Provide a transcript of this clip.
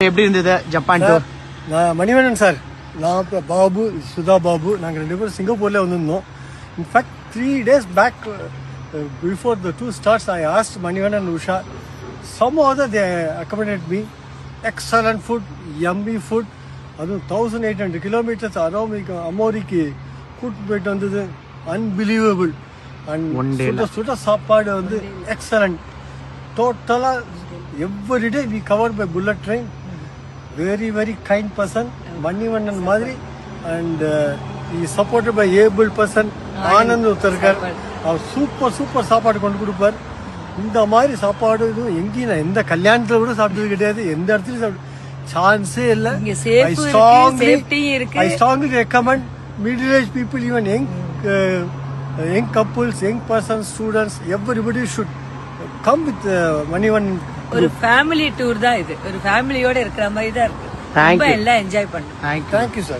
எப்படி இருந்தது Japan tour? நான் மணிவண்ணன் சார், நான் பாபு, சுதா பாபு, நாங்கள் 2 பேரும் சிங்கப்பூர்ல வந்திருந்தோம். In fact 3 days back before the tour starts I asked Manivannan and Usha. somehow they accommodated me. Excellent food, yummy food. அதுவும் 1800 kilometers அமோரிக்கு கூட்டு போயிட்டு வந்தது. அன்பிலீவபிள். அண்ட் சுட சாப்பாடு வந்து எக்ஸலண்ட். டோட்டலாக everyday we cover by bullet train. Very very kind person, Manivannan மாதிரி. And supported by able person Anand ஒருத்தர் இருக்கார். அவர் சூப்பர் சாப்பாடு கொண்டு கொடுப்பார். இந்த மாதிரி சாப்பாடு இதுவும் எங்கேயும் நான் எந்த கல்யாணத்துல கூட சாப்பிட்டது கிடையாது, எந்த இடத்துலயும் சாப்பிட்டு சான்ஸே இல்லை. I strongly recommend middle age people, even young couples, young persons, students, everybody should come with Manivannan. ஒரு ஃபேமிலி டூர் தான் இது. ஒரு ஃபேமிலியோட இருக்கிற மாதிரி தான் இருக்கு. ரொம்ப எல்லாம் என்ஜாய் பண்ணுங்க. Thank you sir.